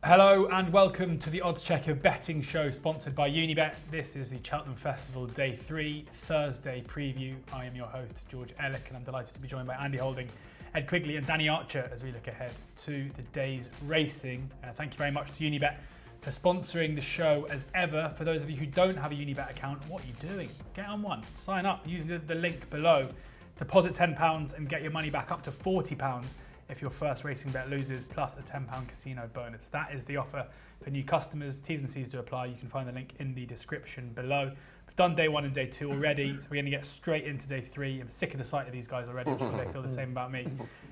Hello and welcome to the oddschecker betting show sponsored by Unibet. This is the Cheltenham Festival Day 3 Thursday preview. I am your host George Elek and I'm delighted to be joined by Andy Holding, Ed Quigley and Danny Archer as we look ahead to the day's racing. Thank you very much to Unibet for sponsoring the show as ever. For those of you who don't have a Unibet account, what are you doing? Get on one. Sign up. Use the link below. Deposit £10 and get your money back up to £40 if your first racing bet loses, plus a £10 casino bonus. That is the offer for new customers. T's and C's to apply. You can find the link in the description below. We've done day 1 and day 2 already, so we're going to get straight into day 3. I'm sick of the sight of these guys already. I'm sure they feel the same about me.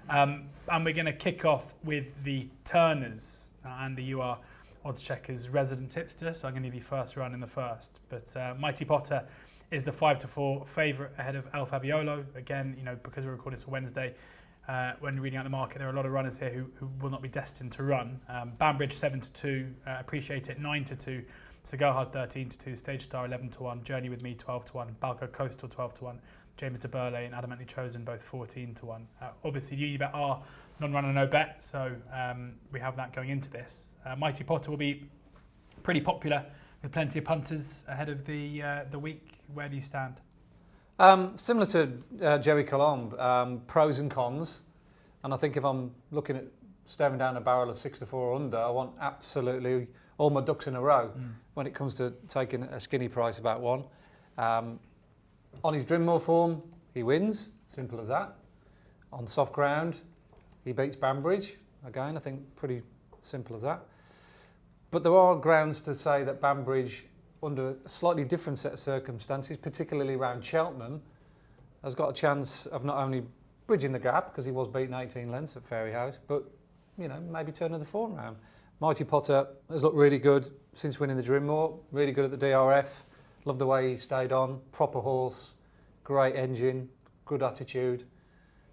And we're going to kick off with the Turners. Andy, you are oddschecker's resident tipster, so I'm going to give you first run in the first. But Mighty Potter is the 5-4 favourite ahead of El Fabiolo. Again, because we're recording this on Wednesday, when reading out the market, there are a lot of runners here who will not be destined to run. Banbridge 7-2, Appreciate It 9-2, Cigar 13-2, Stage Star 11-1, Journey with Me 12-1, Balco Coastal 12-1, James de Burley and Adamantly Chosen both 14-1. Obviously, Unibet are non-runner, no bet, so we have that going into this. Mighty Potter will be pretty popular with plenty of punters ahead of the week. Where do you stand? Similar to Jerry Colomb, pros and cons, and I think if I'm looking at staring down a barrel of 6-4 or under, I want absolutely all my ducks in a row when it comes to taking a skinny price about one. On his Drinmore form, he wins, simple as that. On soft ground, he beats Banbridge, again I think pretty simple as that. But there are grounds to say that Banbridge, under a slightly different set of circumstances, particularly around Cheltenham, has got a chance of not only bridging the gap, because he was beaten 18 lengths at Fairyhouse, but maybe turning the form round. Mighty Potter has looked really good since winning the Drinmore, really good at the DRF. Love the way he stayed on, proper horse, great engine, good attitude.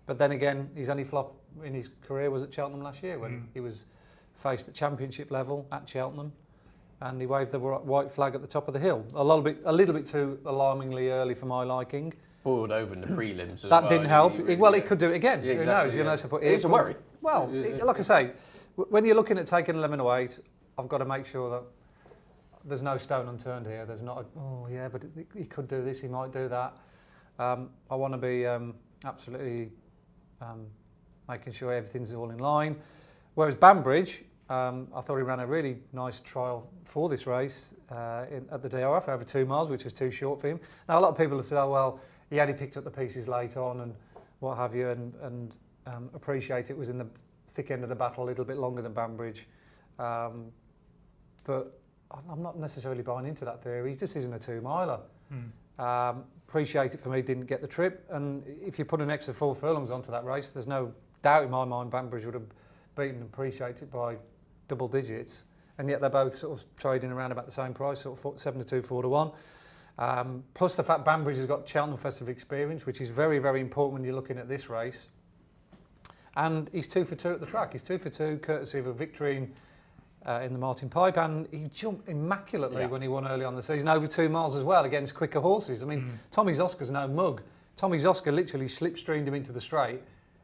But then again, his only flop in his career was at Cheltenham last year when he was faced at championship level at Cheltenham. And he waved the white flag at the top of the hill. A little bit too alarmingly early for my liking. Boiled over in the prelims. That didn't help. He could do it again. Yeah, who exactly, knows? yeah. It's a worry. Well, like I say, when you're looking at taking 11-8, I've got to make sure that there's no stone unturned here. There's not but he could do this, he might do that. I want to be absolutely making sure everything's all in line. Whereas Banbridge, I thought he ran a really nice trial for this race at the DRF over 2 miles, which was too short for him. Now, a lot of people have said, oh, well, he only picked up the pieces late on and what have you, and Appreciate It was in the thick end of the battle a little bit longer than Banbridge. But I'm not necessarily buying into that theory. He just isn't a 2-miler. Appreciate It, for me, didn't get the trip. And if you put an extra 4 furlongs onto that race, there's no doubt in my mind Banbridge would have beaten Appreciate It by double digits, and yet they're both sort of trading around about the same price, sort of 7-2, 4-1. Plus the fact Banbridge has got Cheltenham Festival experience, which is very, very important when you're looking at this race. And he's 2 for 2 at the track. He's 2 for 2, courtesy of a victory in the Martin Pipe, and he jumped immaculately when he won early on the season, over 2 miles as well, against quicker horses. I mean, Tommy Zosker's no mug. Tommy Zosker literally slipstreamed him into the straight,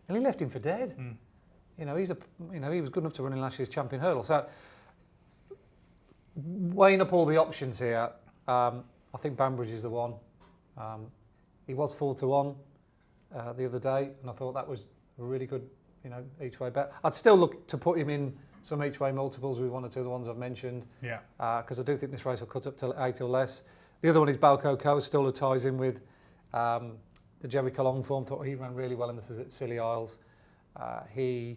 and he left him for dead. He was good enough to run in last year's champion hurdle. So, weighing up all the options here, I think Banbridge is the one. He was 4-1 the other day, and I thought that was a really good, each way bet. I'd still look to put him in some each way multiples with 1 or 2 of the ones I've mentioned. Yeah. Because I do think this race will cut up to 8 or less. The other one is Balco Coast, still ties in with the Jerry Colomb form. Thought he ran really well in the Scilly Isles. He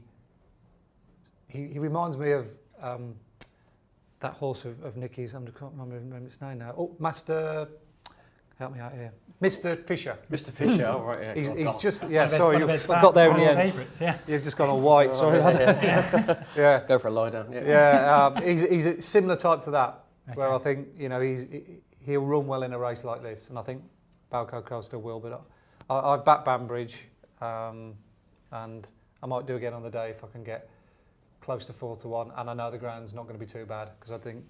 reminds me of that horse of Nicky's. I can't remember his name now. Oh, Master, help me out here. Mr. Fisher. Mr. Fisher, all right, yeah. He's just, sorry, I got there in the end. Favourites, yeah. You've just gone all white, sorry. Yeah. Go for a lie down, he's a similar type to that, where I think, he'll run well in a race like this, and I think Balco Costa will, but I've backed Banbridge, and I might do again on the day if I can get close to 4-1, and I know the ground's not going to be too bad, because I think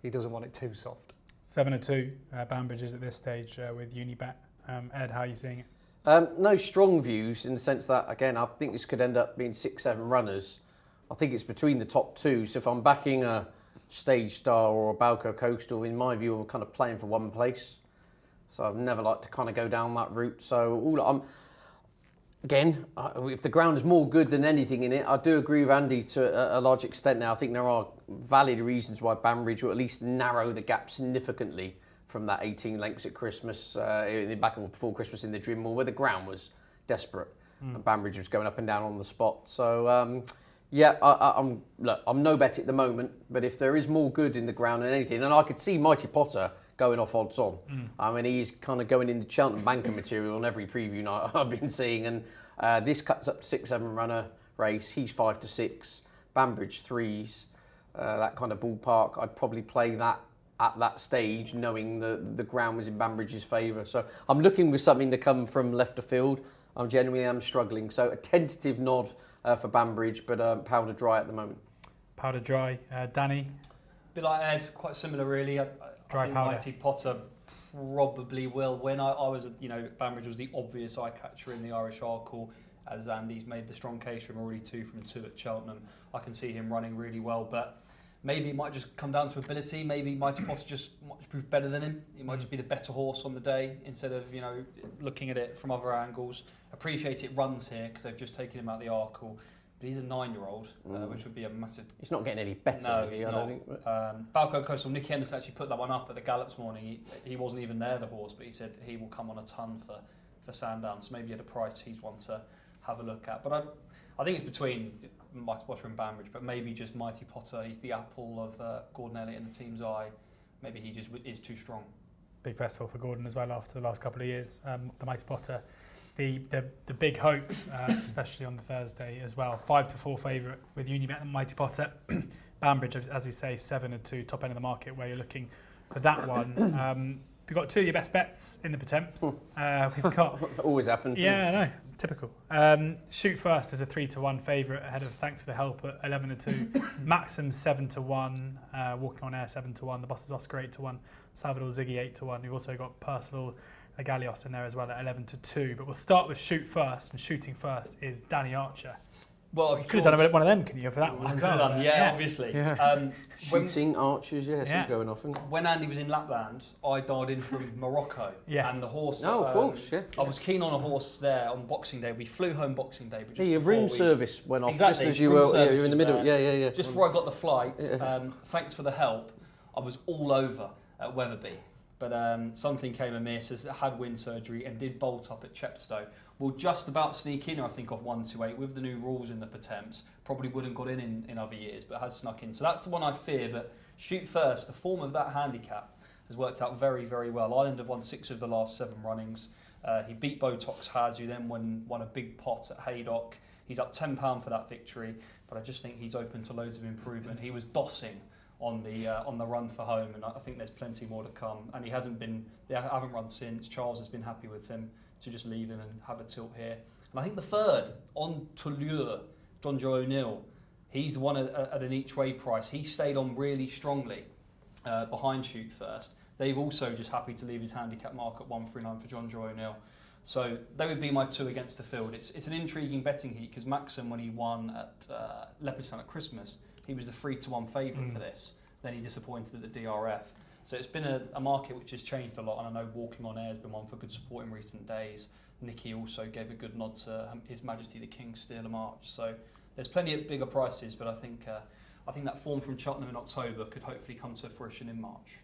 he doesn't want it too soft. 7-2, Banbridge is at this stage with Unibet. Ed, how are you seeing it? No strong views in the sense that, again, I think this could end up being 6-7 runners. I think it's between the top two. So if I'm backing a Stage Star or a Balco Coastal, in my view, I'm kind of playing for one place. So I've never liked to kind of go down that route. So if the ground is more good than anything in it, I do agree with Andy to a large extent now. I think there are valid reasons why Banbridge will at least narrow the gap significantly from that 18 lengths at Christmas, before Christmas in the Drimwell, where the ground was desperate. And Banbridge was going up and down on the spot. So, I'm no bet at the moment, but if there is more good in the ground than anything, and I could see Mighty Potter going off odds on. I mean, he's kind of going into Cheltenham banker material on every preview night I've been seeing, and this cuts up 6-7 runner race. He's 5 to 6, Banbridge 3s, that kind of ballpark. I'd probably play that at that stage, knowing the ground was in Banbridge's favour. So I'm looking for something to come from left of field. I genuinely am struggling. So a tentative nod for Banbridge, but powder dry at the moment. Powder dry. Danny? A bit like Ed, quite similar really. I think powder. Mighty Potter probably will win. I was, Banbridge was the obvious eye catcher in the Irish Arkle, as Andy's made the strong case for him already 2 from 2 at Cheltenham. I can see him running really well, but maybe it might just come down to ability. Maybe Mighty Potter just might prove better than him. He might just be the better horse on the day instead of, looking at it from other angles. Appreciate it runs here because they've just taken him out of the Arkle. But he's a 9-year-old, which would be a massive... He's not getting any better, no, is he? he's I not. don't think. Balco Coastal, Nicky Henderson actually put that one up at the Gallop this morning. He wasn't even there, the horse, but he said he will come on a ton for Sandown. So maybe at a price he's one to have a look at. But I think it's between Mighty Potter and Banbridge, but maybe just Mighty Potter. He's the apple of Gordon Elliott in the team's eye. Maybe he just is too strong. Big festival for Gordon as well after the last couple of years. The Mighty Potter, the big hope, especially on the Thursday as well. 5-4 favourite with Unibet and Mighty Potter. Banbridge, as we say, 7-2, top end of the market where you're looking for that one. We've got 2 of your best bets in the Pertemps. We've got... Always happens. Yeah, I know. Typical. Shoot First is a 3-1 favourite ahead of Thanks for the Help at 11-2. Maxxum 7-1. Walking on Air 7-1. The Bosses Oscar 8-1. Salvador Ziggy 8-1. We've also got Percival Agalios in there as well at 11-2. But we'll start with Shoot First, and shooting first is Danny Archer. Well, you could have done one of them, couldn't you, for that one as well? Obviously. Yeah. Shooting archers, going off. When Andy was in Lapland, I dialed in from Morocco, and the horse. Oh, of course, I was keen on a horse there on Boxing Day. We flew home Boxing Day, but just your room service went off exactly, just as you were in the middle. Yeah. Just before I got the flight, Thanks for the Help. I was all over at Wetherby, but something came amiss as I had wind surgery and did bolt up at Chepstow. Will just about sneak in, I think, off 1-8 with the new rules in the Pertemps. Probably wouldn't got in other years, but has snuck in. So that's the one I fear. But Shoot First, the form of that handicap has worked out very, very well. Ireland have won 6 of the last 7 runnings. He beat Botox Has, who then won a big pot at Haydock. He's up £10 for that victory, but I just think he's open to loads of improvement. He was dossing on the run for home, and I think there's plenty more to come. And they haven't run since. Charles has been happy with him to just leave him and have a tilt here. And I think the third, On to Lure, John Joe O'Neill, he's the one at an each way price. He stayed on really strongly behind Shoot First. They've also just happy to leave his handicap mark at 139 for John Joe O'Neill. So they would be my 2 against the field. It's an intriguing betting heat because Maxxum, when he won at Leopardstown at Christmas, he was the 3-1 favourite for this. Then he disappointed at the DRF. So it's been a market which has changed a lot, and I know Walking on Air has been one for good support in recent days. Nicky also gave a good nod to His Majesty the King Steeler March. So there's plenty of bigger prices, but I think that form from Cheltenham in October could hopefully come to fruition in March.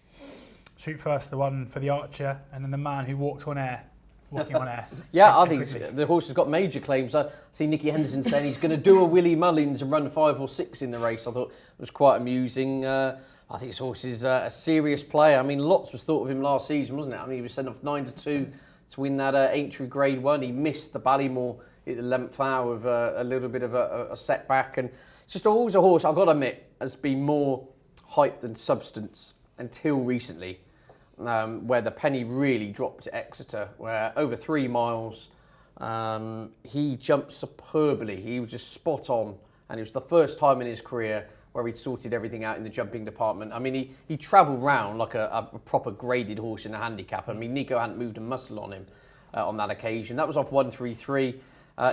Shoot First, the one for the Archer, and then the man who walks on air. Walking on air. I think the horse has got major claims. I see Nicky Henderson saying he's going to do a Willie Mullins and run 5 or 6 in the race. I thought it was quite amusing. I think this horse is a serious player. I mean, lots was thought of him last season, wasn't it? I mean, he was sent off 9-2 to win that Aintree Grade 1. He missed the Ballymore at the 11th hour with a little bit of a setback. And it's just always a horse, I've got to admit, has been more hype than substance until recently, where the penny really dropped at Exeter, where over 3 miles, he jumped superbly. He was just spot on. And it was the first time in his career where he'd sorted everything out in the jumping department. I mean, he travelled round like a proper graded horse in a handicap. I mean, Nico hadn't moved a muscle on him on that occasion. That was off 133.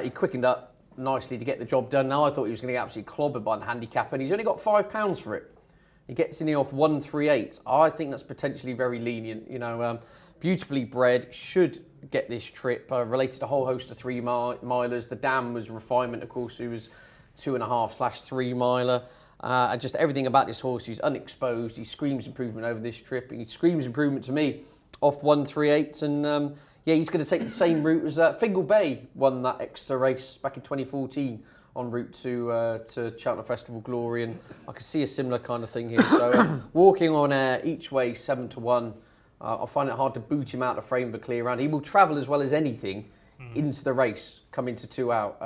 He quickened up nicely to get the job done. Now I thought he was going to get absolutely clobbered by the handicap, and he's only got £5 for it. He gets in here off 138. I think that's potentially very lenient. Beautifully bred, should get this trip. Related to a whole host of 3-milers. The dam was refinement, of course, who was 2.5/3 miler. And just everything about this horse, he's unexposed. He screams improvement over this trip. He screams improvement to me off 138. And he's going to take the same route as Fingal Bay won that extra race back in 2014 en route to Cheltenham Festival glory. And I can see a similar kind of thing here. So walking on air each way 7-1. I find it hard to boot him out of frame for clear round. He will travel as well as anything into the race, coming to 2 out.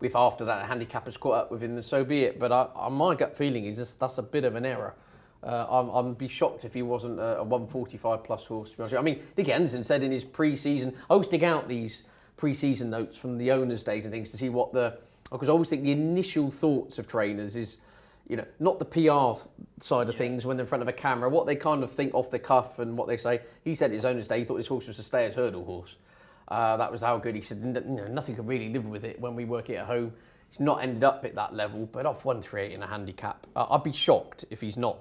If after that a handicap has caught up with him, then so be it. But my gut feeling is that's a bit of an error. I'd be shocked if he wasn't a 145 plus horse. To be honest with you. I mean, Nicky Henderson said in his pre-season, I always dig out these pre-season notes from the owners' days and things to see because I always think the initial thoughts of trainers is, not the PR side of things when they're in front of a camera, what they kind of think off the cuff and what they say. He said his owner's day, he thought his horse was a stayer's hurdle horse. That was how good. He said, nothing could really live with it when we work it at home. He's not ended up at that level, but off 138 in a handicap. I'd be shocked if he's not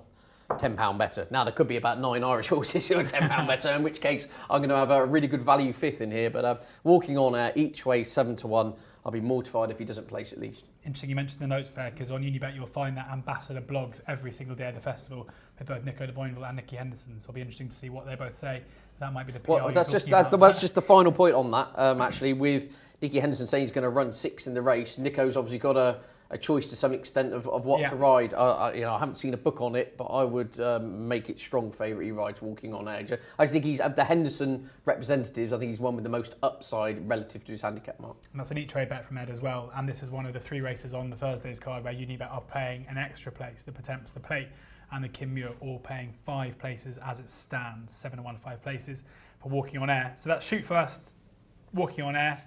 £10 better. Now, there could be about 9 Irish horses who are £10 better, in which case I'm going to have a really good value fifth in here. But walking on each way 7-1, I'll be mortified if he doesn't place at least. Interesting you mentioned the notes there, because on Unibet you'll find that ambassador blogs every single day of the festival with both Nico de Boinville and Nicky Henderson. So it'll be interesting to see what they both say. That might be the PR. Well, that's just the final point on that. Actually, with Nicky Henderson saying he's going to run 6 in the race, Nico's obviously got a choice to some extent of what to ride. I haven't seen a book on it, but I would make it strong favourite he rides walking on edge. I just think he's the Henderson representatives. I think he's one with the most upside relative to his handicap mark. And that's an each way bet from Ed as well. And this is one of the 3 races on the Thursday's card where Unibet are paying an extra place. The Pertemps, the Plate, and the Muir all paying 5 places as it stands. 7-1, 5 places for walking on air. So that's shoot first, walking on air.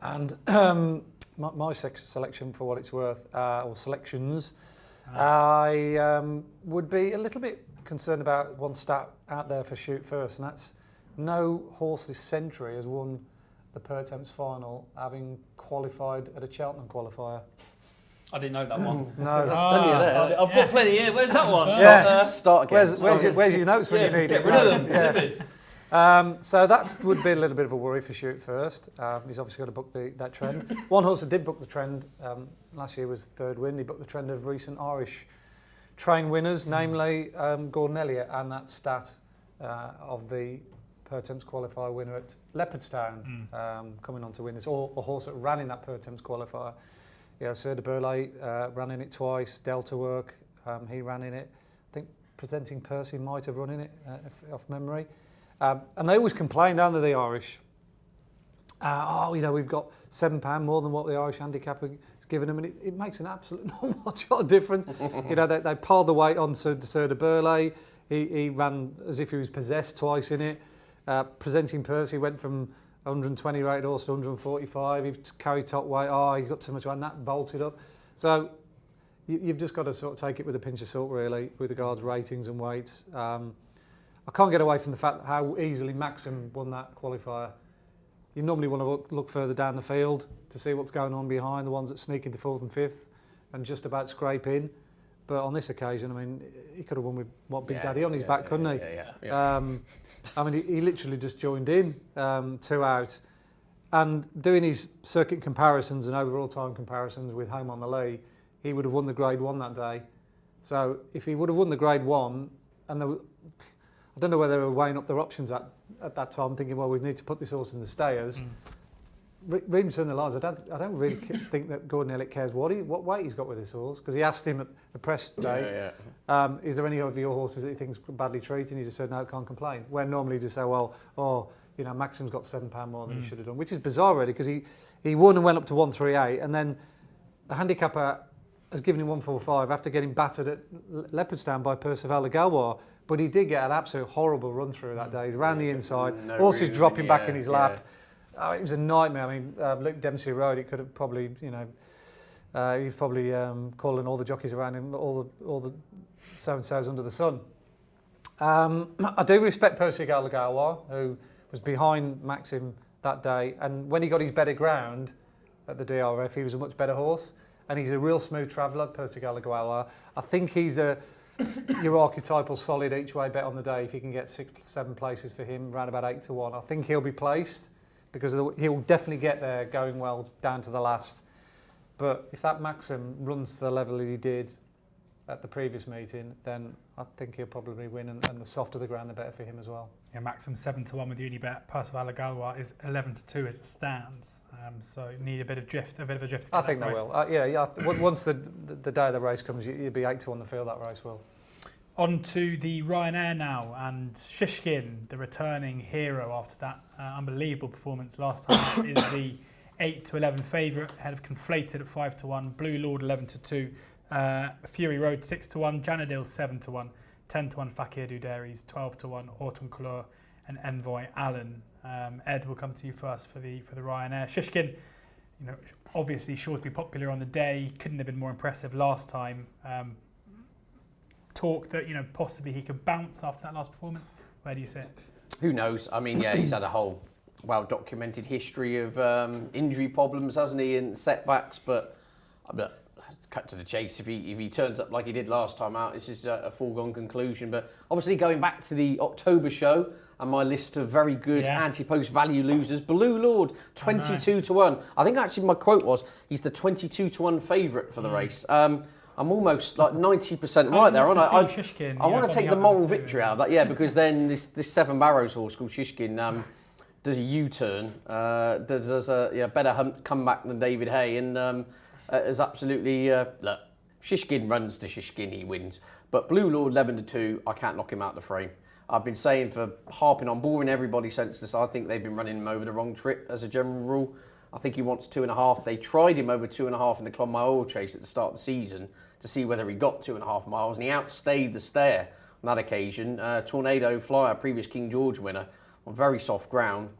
And my selection, for what it's worth, or selections, I would be a little bit concerned about one stat out there for shoot first, and that's no horse this century has won the Pertemps Final having qualified at a Cheltenham qualifier. I didn't know that one. No, that's I've got plenty here. Where's that one? Start again. Where's your notes when you need it? Get rid of them. So that would be a little bit of a worry for shoot first. He's obviously got to book that trend. One horse that did book the trend last year was Third Wind. He booked the trend of recent Irish train winners, namely Gordon Elliott, and that stat of the Pertemps qualifier winner at Leopardstown coming on to win this, or a horse that ran in that Pertemps qualifier. Sir de Burley ran in it twice. Delta Work, he ran in it. I think Presenting Percy might have run in it, off memory. And they always complain, don't they, the Irish? We've got £7 more than what the Irish handicap has given them, and it makes an absolute not much of a difference. They piled the weight on Sir de Burley. He ran as if he was possessed twice in it. Presenting Percy went from 120 rated horse to 145. He carried top weight. He's got too much weight, and that bolted up. So you've just got to sort of take it with a pinch of salt, really, with regards ratings and weights. I can't get away from the fact how easily Maxxum won that qualifier. You normally want to look further down the field to see what's going on behind, the ones that sneak into 4th and 5th and just about scrape in. But on this occasion, I mean, he could have won with Big Daddy on his back, couldn't he? Yeah. I mean, he literally just joined in 2 out. And doing his circuit comparisons and overall time comparisons with Home on the Lee, he would have won the Grade 1 that day. So if he would have won the Grade 1, and I don't know whether they were weighing up their options at that time, thinking, well, we need to put this horse in the stayers. Reading between the lines, I don't really think that Gordon Elliott cares what weight he's got with this horse, because he asked him at the press today, is there any of your horses that he thinks badly treated? And he just said, no, can't complain. Where normally you just say, Maxim's got £7 more than he should have done, which is bizarre, really, because he won and went up to 138, and then the handicapper has given him 145 after getting battered at Leopardstown by Percival de Gallois. But he did get an absolute horrible run through that day. He ran the inside, horses dropping back in his lap. It was a nightmare. I mean, Luke Dempsey rode. It could have probably, he was probably calling all the jockeys around him, all the so-and-sos under the sun. I do respect Percival de Gallois, who was behind Maxxum that day. And when he got his better ground at the DRF, he was a much better horse. And he's a real smooth traveller, Pertemps. I think he's your archetypal solid each way bet on the day. If you can get 6-7 places for him, around about 8 to 1, I think he'll be placed because he'll definitely get there going well down to the last. But if that Maxxum runs to the level that he did at the previous meeting, then I think he'll probably win, and the softer the ground, the better for him as well. Yeah, Maxxum 7 to 1 with Unibet. Pertemps is 11 to 2 as it stands. So need a bit of a drift. To get I think that they price. will. Once the day of the race comes, you'll be 8 to 1 the field that race will. On to the Ryanair now, and Shishkin, the returning hero after that unbelievable performance last time, is the 8 to 11 favourite, ahead of Conflated at 5 to 1, Blue Lord 11 to 2, Fury Road 6 to 1, Janadil 7 to 1, 10 to 1 Fakir Dudaries, 12 to 1 Autumn Couleur and Envoy Allen. Ed, we'll come to you first for the Ryanair. Shishkin, obviously sure to be popular on the day, couldn't have been more impressive last time. Talk that possibly he could bounce after that last performance. Where do you sit? Who knows? I mean, yeah, he's had a whole well-documented history of injury problems, hasn't he, and setbacks. But cut to the chase. If he turns up like he did last time out, this is a foregone conclusion. But obviously, going back to the October show and my list of very good anti-post value losers, Blue Lord 22 to 1. I think actually my quote was he's the 22 to 1 favourite for the race. I'm almost like 90% right there, aren't I? I want to take the moral victory out of that, because then this Seven Barrows horse called Shishkin does a U-turn, does a better comeback than David Hay, and is absolutely look. Shishkin runs to Shishkin, he wins. But Blue Lord 11 to 2, I can't knock him out the frame. I've been saying for harping on, boring everybody senseless. I think they've been running him over the wrong trip as a general rule. I think he wants 2.5. They tried him over 2.5 in the Clon Mile Chase at the start of the season to see whether he got 2.5 miles, and he outstayed the stare on that occasion. Tornado Flyer, previous King George winner, on very soft ground.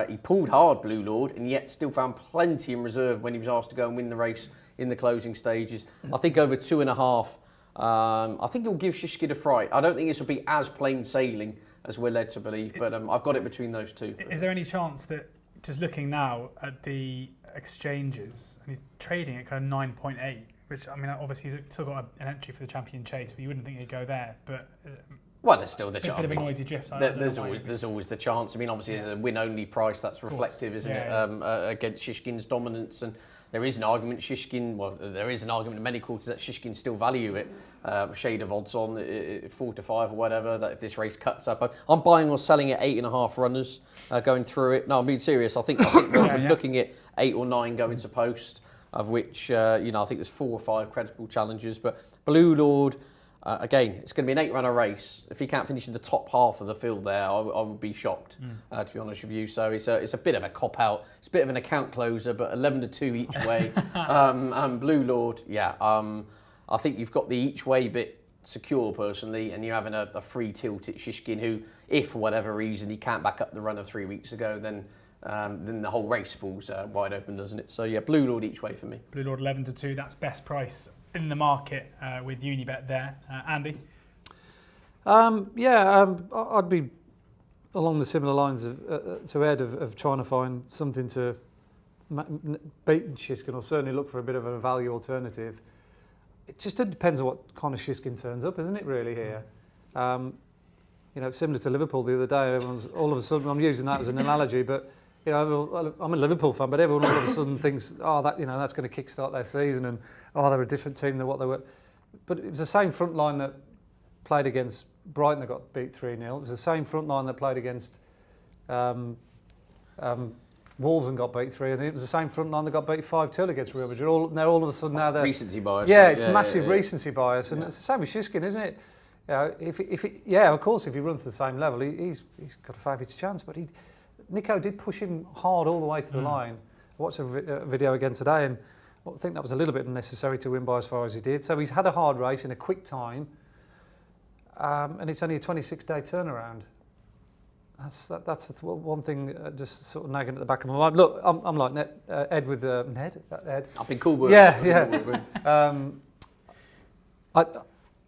He pulled hard, Blue Lord, and yet still found plenty in reserve when he was asked to go and win the race in the closing stages. I think over 2.5, I think he'll give Shishkin a fright. I don't think this will be as plain sailing as we're led to believe, but I've got it between those two. Is there any chance that, just looking now at the exchanges, and he's trading at kind of 9.8, which, I mean, obviously he's still got an entry for the Champion Chase, but you wouldn't think he'd go there. But well, there's still the chance. A bit of a noisy drift. There's always the chance. I mean, obviously, as a win-only price, that's reflective, isn't it, against Shishkin's dominance. And there is an argument, there is an argument in many quarters that Shishkin still value it. A shade of odds on 4 to 5 or whatever. That if this race cuts up, I'm buying or selling at 8.5 runners going through it. No, I'm being serious. I think we're looking at 8 or 9 going to post, of which I think there's 4 or 5 credible challengers. But Blue Lord. Again, it's going to be an 8-runner race. If he can't finish in the top half of the field there, I would be shocked, to be honest with you. So it's a bit of a cop-out. It's a bit of an account closer, but 11 to 2 each way. And Blue Lord, I think you've got the each way bit secure, personally, and you're having a free tilt at Shishkin, who, if for whatever reason he can't back up the runner 3 weeks ago, then the whole race falls wide open, doesn't it? So, Blue Lord each way for me. Blue Lord 11 to 2, that's best price in the market with Unibet there. Andy? I'd be along the similar lines to Ed of trying to find something to beat Shishkin, or certainly look for a bit of a value alternative. It just depends on what kind of Shishkin turns up, isn't it, really, here? Similar to Liverpool the other day, everyone's all of a sudden, I'm using that as an analogy, but I'm a Liverpool fan, but everyone all of a sudden thinks, that's going to kickstart their season, and they're a different team than what they were. But it was the same front line that played against Brighton that got beat 3-0. It was the same front line that played against Wolves and got beat 3, and it was the same front line that got beat 5-2 against Real Madrid. All of a sudden now they're recency bias. Yeah, it's massive recency bias, and it's the same with Shishkin, isn't it? Of course, if he runs to the same level, he's got a favourite chance. But Nico did push him hard all the way to the line. I watched a video again today, and I think that was a little bit unnecessary to win by as far as he did. So he's had a hard race in a quick time, and it's only a 26-day turnaround. That's one thing just sort of nagging at the back of my mind. Look, I'm like Ed with Ned. Ed. I've been cool with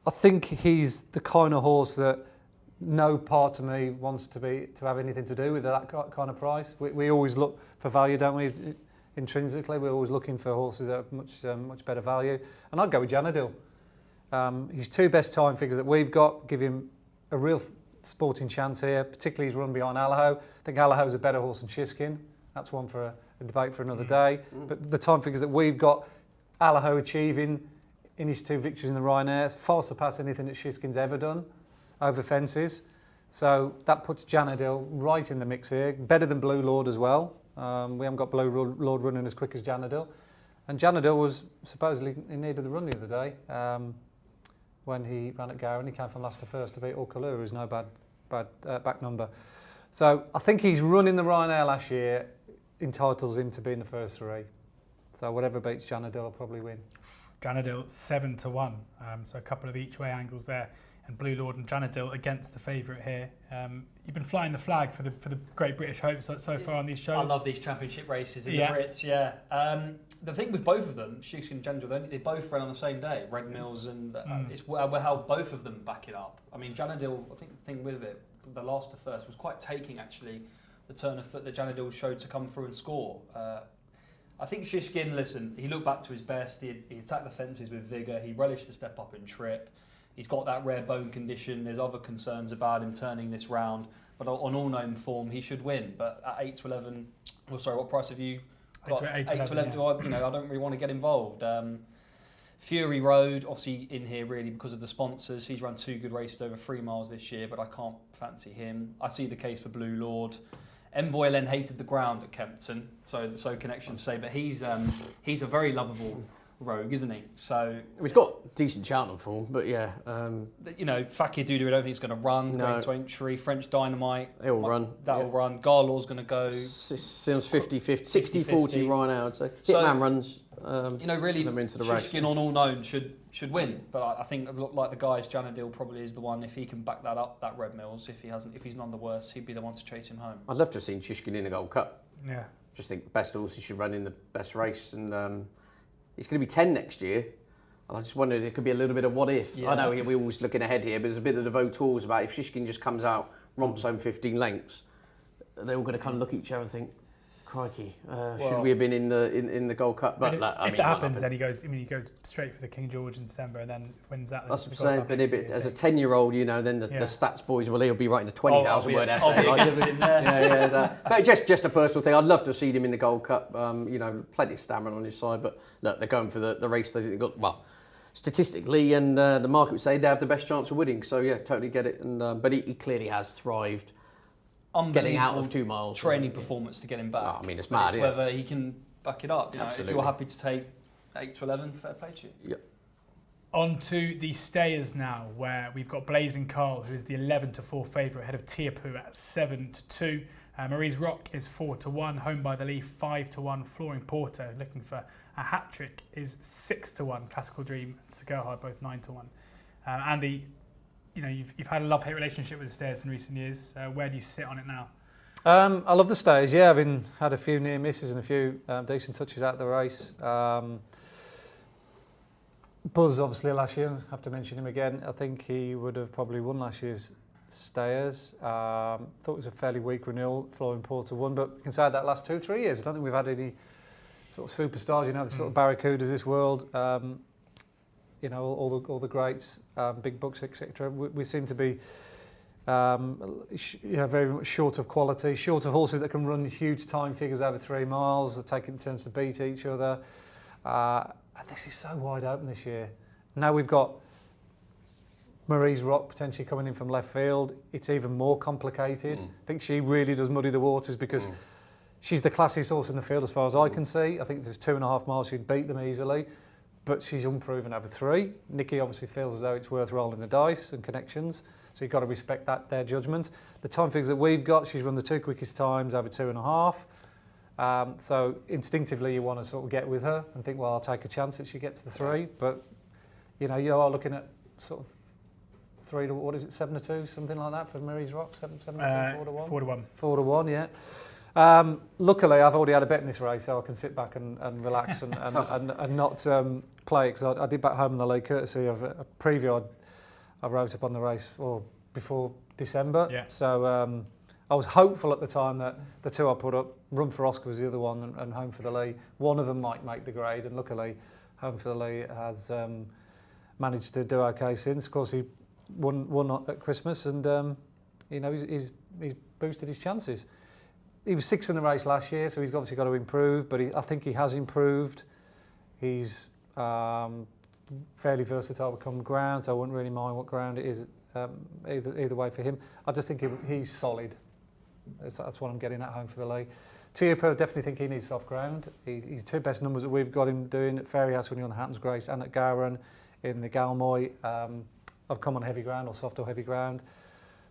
I think he's the kind of horse that no part of me wants to have anything to do with that kind of price. We always look for value, don't we? Intrinsically, we're always looking for horses that are much better value. And I'd go with Janadil. His 2 best time figures that we've got give him a real sporting chance here, particularly his run behind Allaho. I think Allaho's a better horse than Shishkin. That's one for a debate for another day. But the time figures that we've got, Allaho achieving in his 2 victories in the Ryanair, far surpass anything that Shishkin's ever done over fences. So that puts Janadil right in the mix here. Better than Blue Lord as well. We haven't got Blue Lord running as quick as Janadil. And Janadil was supposedly in need of the run the other day. When he ran at Gower, and he came from last to first to beat Orkaloo, who's no bad back number. So I think his run in the Ryanair last year entitles him to be in the first 3. So whatever beats Janadil will probably win. Janadil 7-1, so a couple of each way angles there, and Blue Lord and Janadil against the favourite here. You've been flying the flag for the Great British Hopes so far on these shows. I love these championship races in the Brits. Yeah. The thing with both of them, Shishkin and Janadil, they both ran on the same day. Red Mills and it's how both of them back it up. I mean, Janadil, I think the thing with it, the last to first was quite taking actually. The turn of foot that Janadil showed to come through and score. I think Shishkin, listen, he looked back to his best. He attacked the fences with vigour. He relished the step up and trip. He's got that rare bone condition. There's other concerns about him turning this round. But on all known form, he should win. But at 8-11, what price have you got? 8-11. Yeah. I don't really want to get involved. Fury Road, obviously in here really because of the sponsors. He's run 2 good races over 3 miles this year, but I can't fancy him. I see the case for Blue Lord. Envoy Len hated the ground at Kempton, so connections say, but he's a very lovable rogue, isn't he? So he's got decent Cheltenham form, but yeah. Fakir Dudu, I don't think it's going to run. Going to entry, French Dynamite. They'll run. That'll run. Garlaw's going to go. Sounds 50-50, 60-40 Ryanair, I'd say. Hitman runs. Really, Shishkin on all known should win, but I think it looked like the guys. Janadil probably is the one if he can back that up. That Red Mills, if he's none the worse, he'd be the one to chase him home. I'd love to have seen Shishkin in the Gold Cup. Yeah, just think best horses should run in the best race, and he's going to be 10 next year. I just wondered there could be a little bit of what if. Yeah. I know we're always looking ahead here, but there's a bit of the votors about if Shishkin just comes out, romps home 15 lengths, they're all going to kind of look at each other and think, crikey, should we have been in the Gold Cup? But if that happens, then he goes straight for the King George in December and then wins that. That's what I'm saying. But as a 10-year-old, then the stats boys, he'll be writing a 20,000 word essay. But just a personal thing. I'd love to have seen him in the Gold Cup. Plenty of stamina on his side, but look, they're going for the race they got. Well, statistically, and the market would say they have the best chance of winning. So yeah, totally get it. And but he clearly has thrived. Getting out of 2 miles. Training performance to get him back. Oh, I mean, it's mad. It's whether he can back it up. If you're happy to take 8-11, fair play to you. Yep. On to the stayers now, where we've got Blazing Khal, who is the 11-4 favourite ahead of Tiapu at 7-2. Marie's Rock is 4-1. Home by the Leaf 5-1. Flooring Porter looking for a hat trick is 6-1. Classical Dream and Sagoha both 9-1. Andy, you've had a love-hate relationship with the stairs in recent years. Where do you sit on it now? I love the stairs. Yeah, I've had a few near misses and a few decent touches out of the race. Buzz, obviously, last year. I have to mention him again. I think he would have probably won last year's stayers. Thought it was a fairly weak renewal. Flooring Porter won, but you can say that last 2-3 years. I don't think we've had any sort of superstars. The sort of Barracudas of this world. All the greats, big bucks, etc. We seem to be, very much short of quality, short of horses that can run huge time figures over 3 miles, that take it in turns to beat each other. This is so wide open this year. Now we've got Marie's Rock potentially coming in from left field. It's even more complicated. I think she really does muddy the waters because she's the classiest horse in the field as far as I can see. I think there's 2.5 miles she'd beat them easily. But she's unproven over 3. Nicky obviously feels as though it's worth rolling the dice and connections, so you've got to respect their judgment. The time figures that we've got, she's run the 2 quickest times over 2.5. So instinctively you want to sort of get with her and think, well, I'll take a chance that she gets the 3. But you are looking at sort of 3 to 7-2, something like that for Marie's Rock, 7-2, 4-1. 4-1. 4-1, yeah. Luckily, I've already had a bet in this race, so I can sit back and relax and not play it, because I did back home in the league courtesy of a preview I wrote up on the race before December. Yeah. So I was hopeful at the time that the two I put up, Run for Oscar was the other one, and Home for the Lee, one of them might make the grade, and luckily Home for the Lee has managed to do okay since. Of course, he won at Christmas, and he's boosted his chances. He was 6th in the race last year, so he's obviously got to improve, but I think he has improved. He's fairly versatile to come ground, so I wouldn't really mind what ground it is either way for him. I just think he's solid. That's what I'm getting at Home for the Lee. Tiopo, definitely think he needs soft ground. He's two best numbers that we've got him doing at Fairyhouse when you're on the Hamptons Grace and at Gowran in the Galmoy. I've come on heavy ground or soft or heavy ground.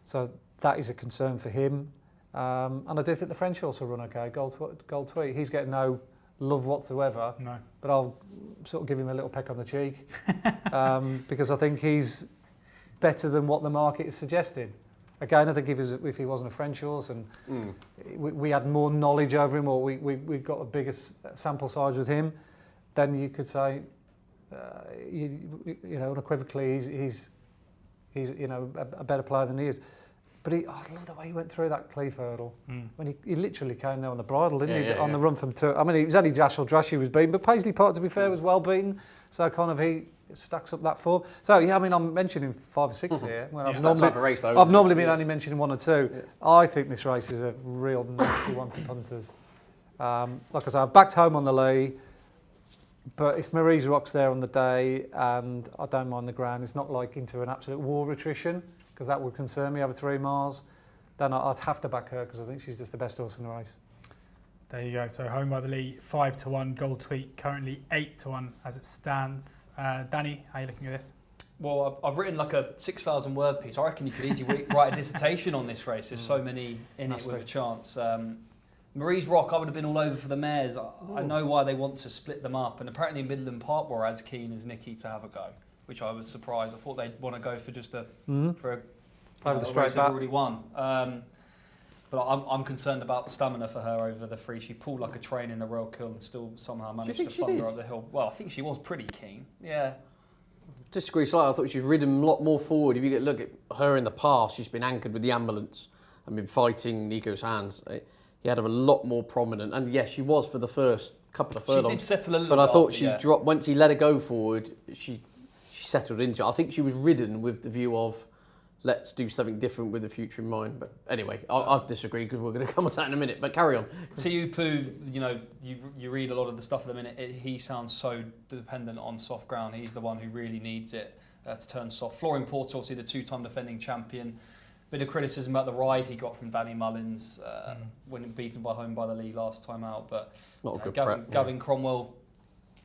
So that is a concern for him. And I do think the French horse will run okay. Gold Tweet. He's getting no love whatsoever. No. But I'll sort of give him a little peck on the cheek because I think he's better than what the market is suggesting. Again, I think if he wasn't a French horse and we had more knowledge over him, or we got a bigger sample size with him, then you could say, unequivocally, he's a better player than he is. But I love the way he went through that Cleeve hurdle. When he literally came there on the bridle, didn't he? On the run from two. I mean, it was only Drash who was beaten, but Paisley Park, to be fair, was well beaten. So kind of he stacks up that form. So yeah, I mean, I'm mentioning 5 or 6 here. When I've normally been only mentioning 1 or 2. Yeah. I think this race is a real nasty one for punters. Like I say, I've backed Home on the Lee, but if Marie's Rock's there on the day and I don't mind the ground, it's not like into an absolute war attrition, because that would concern me over 3 miles, then I'd have to back her because I think she's just the best horse in the race. There you go. So Home by the Lee, 5-1. Gold Tweet currently 8-1 as it stands. Danny, how are you looking at this? Well, I've written like a 6,000 word piece. I reckon you could easily write a dissertation on this race. There's so many in it with a chance. Marie's Rock, I would have been all over for the mares. I know why they want to split them up, and apparently Midland Park were as keen as Nicky to have a go, which I was surprised. I thought they'd want to go for just a race they've already won. But I'm concerned about the stamina for her over the free. She pulled like a train in the Royal Kill and still somehow managed to thunder up the hill. Well, I think she was pretty keen. Yeah. Disagree slightly. I thought she'd ridden a lot more forward. If you look at her in the past, she's been anchored with the ambulance and been fighting Nico's hands. He had her a lot more prominent. And yes, she was for the first couple of furlongs. She did settle a little bit. But I thought she dropped, once he let her go forward, she settled into it. I think she was ridden with the view of, let's do something different with the future in mind. But anyway, I'll disagree because we're going to come on to that in a minute. But carry on. Tiopo, you read a lot of the stuff at the minute. He sounds so dependent on soft ground. He's the one who really needs it to turn soft. Flooring Porter, obviously the 2-time defending champion. Bit of criticism about the ride he got from Danny Mullins when beaten by Home by the Lee last time out. But not a good Gavin Cromwell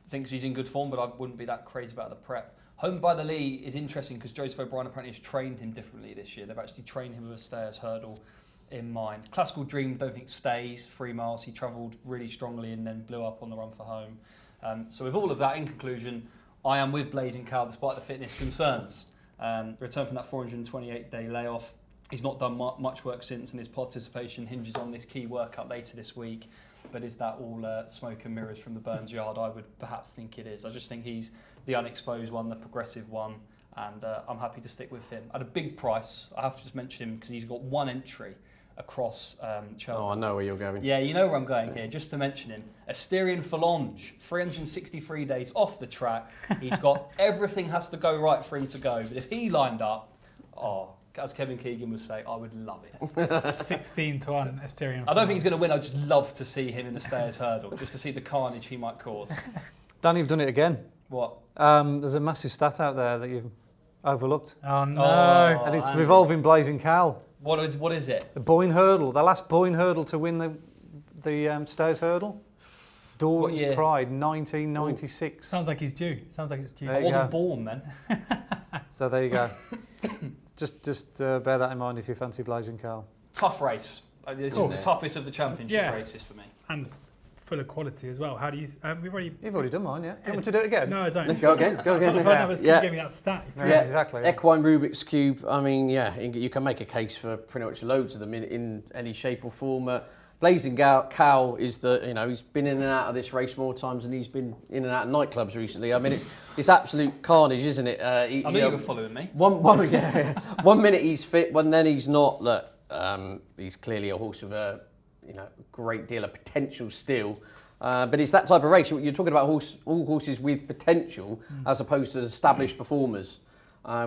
thinks he's in good form, but I wouldn't be that crazy about the prep. Home by the Lee is interesting because Joseph O'Brien apparently has trained him differently this year. They've actually trained him with a stayers hurdle in mind. Classical Dream, don't think stays 3 miles. He travelled really strongly and then blew up on the run for Home. So with all of that, in conclusion, I am with Blazing Khal despite the fitness concerns. Return from that 428-day layoff. He's not done much work since, and his participation hinges on this key workout later this week. But is that all smoke and mirrors from the Burns yard? I would perhaps think it is. I just think he's the unexposed one, the progressive one, and I'm happy to stick with him. At a big price, I have to just mention him because he's got 1 entry across Cheltenham. Oh, I know where you're going. Yeah, you know where I'm going here, just to mention him. Asterion Phalange, 363 days off the track. He's got everything has to go right for him to go. But if he lined up, as Kevin Keegan would say, I would love it. 16-1 Asterion. I don't think he's going to win. I'd just love to see him in the stayers hurdle, just to see the carnage he might cause. Danny, you've done it again. What? There's a massive stat out there that you've overlooked. Oh no! And it's revolving Blazing Khal. What is it? The Boyne hurdle, the last Boyne hurdle to win the stayers hurdle. Dawn's Pride, 1996. Sounds like he's due. Sounds like it's due. I wasn't born then. So there you go. Just bear that in mind if you fancy Blazing Khal. Tough race. This is the toughest of the championship races for me. And full of quality as well. How do you? You've already done mine, yeah. Do you want me to do it again? No, I don't. Go again. Give me that stat. Yeah, exactly. Equine Rubik's Cube. I mean, you can make a case for pretty much loads of them in any shape or form. Blazing Khal is he's been in and out of this race more times than he's been in and out of nightclubs recently. I mean, it's absolute carnage, isn't it? I knew you were following me. One minute he's fit, one then he's not. Look, he's clearly a horse with a great deal of potential still. But it's that type of race. You're talking about all horses with potential as opposed to established performers.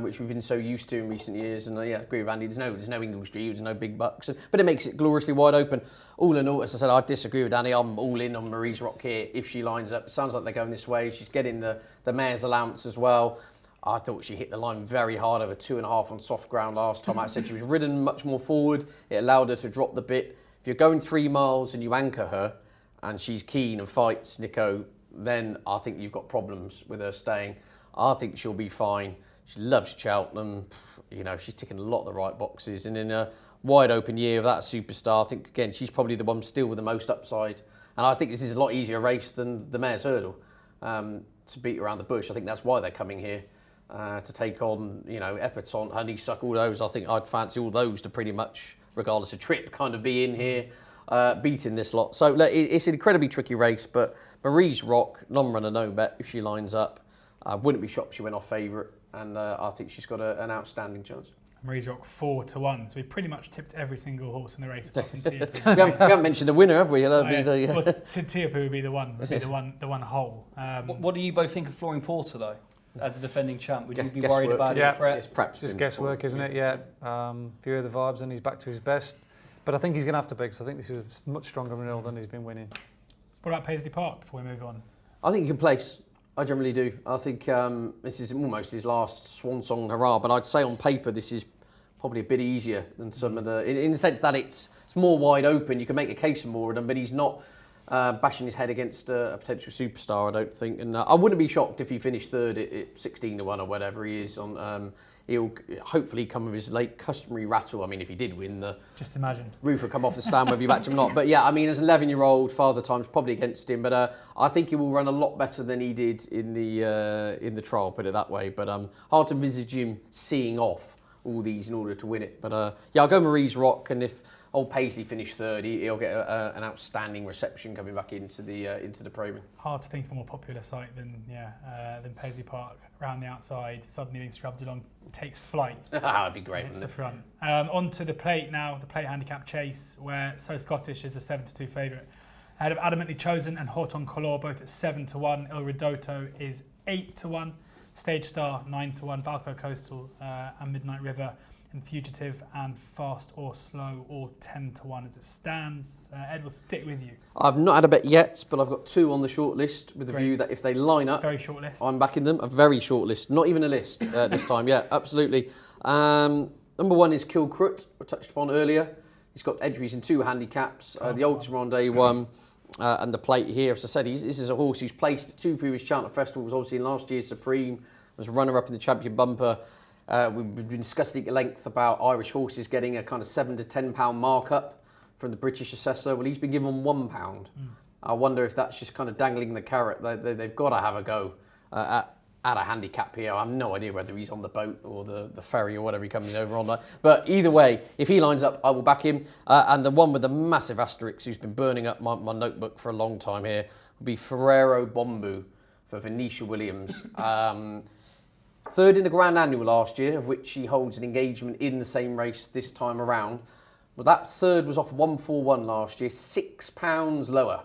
Which we've been so used to in recent years, and I agree with Andy. There's no English G, there's no big bucks, but it makes it gloriously wide open. All in all, as I said, I disagree with Danny. I'm all in on Marie's Rock here if she lines up. It sounds like they're going this way. She's getting the mare's allowance as well. I thought she hit the line very hard over 2.5 on soft ground last time. I said she was ridden much more forward. It allowed her to drop the bit. If you're going 3 miles and you anchor her, and she's keen and fights Nico, then I think you've got problems with her staying. I think she'll be fine. She loves Cheltenham. She's ticking a lot of the right boxes. And in a wide open year of that superstar, I think, again, she's probably the one still with the most upside. And I think this is a lot easier race than the Mare's Hurdle to beat around the bush. I think that's why they're coming here to take on, Epatante, Honeysuckle, all those. I think I'd fancy all those to pretty much, regardless of trip, kind of be in here beating this lot. So look, it's an incredibly tricky race, but Marie's Rock, non-runner, no bet if she lines up. I wouldn't be shocked if she went off favourite. And I think she's got an outstanding chance. Marie's Rock 4-1. So we pretty much tipped every single horse in the race. Apart from Tiapu. we haven't mentioned the winner, have we? Tiapu would be the one hole. What do you both think of Flooring Porter though, as a defending champ? Would you be Guesswork. worried about his prep? It's perhaps just guesswork, isn't it? Yeah. Few of the vibes, and he's back to his best. But I think he's going to have to be, because I think this is a much stronger renewal than he's been winning. What about Paisley Park before we move on? I think he can place. I generally do. I think this is almost his last swan song hurrah, but I'd say on paper this is probably a bit easier than some of the... In the sense that it's more wide open. You can make a case for more of them, but he's not bashing his head against a potential superstar, I don't think. And I wouldn't be shocked if he finished third at 16-1 or whatever he is on... He'll hopefully come with his late customary rattle. I mean, if he did win, just imagine roof would come off the stand whether you backed him or not. But yeah, I mean, as an 11-year-old, Father Time's probably against him. But I think he will run a lot better than he did in the trial, put it that way. But hard to envisage him seeing off all these in order to win it. But I'll go Marie's Rock, and if old Paisley finished third, he'll get an outstanding reception coming back into the probing. Hard to think of a more popular site than Paisley Park. Around the outside, suddenly being scrubbed along, takes flight. That'd be great. It's the front. On to the plate now, the plate handicap chase, where So Scottish is the 7-2 favourite. Ahead of Adamantly Chosen and Hot on Color, both at 7-1. Il Ridotto is 8-1. Stage Star 9-1. Balco Coastal and Midnight River and Fugitive and Fast or Slow all 10-1 as it stands. Ed, will stick with you. I've not had a bet yet, but I've got 2 on the short list with the view that if they line up, very short list. I'm backing them. A very short list, not even a list this time. Yeah, absolutely. Number 1 is Kill Crut, I touched upon earlier. He's got entries in 2 handicaps, the Ultima on day 1 and the plate here. As I said, this is a horse who's placed at 2 previous Cheltenham Festivals, obviously in last year's Supreme, was runner-up in the Champion Bumper. We've been discussing at length about Irish horses getting a kind of £7 to £10 markup from the British assessor. Well, he's been given £1. I wonder if that's just kind of dangling the carrot. They've got to have a go at a handicap here. I have no idea whether he's on the boat or the ferry or whatever he comes over on. But either way, if he lines up, I will back him. And the one with the massive asterisk who's been burning up my notebook for a long time here will be Ferrero Bombu for Venetia Williams. Third in the Grand Annual last year, of which he holds an engagement in the same race this time around. But that third was off 141 last year, £6 lower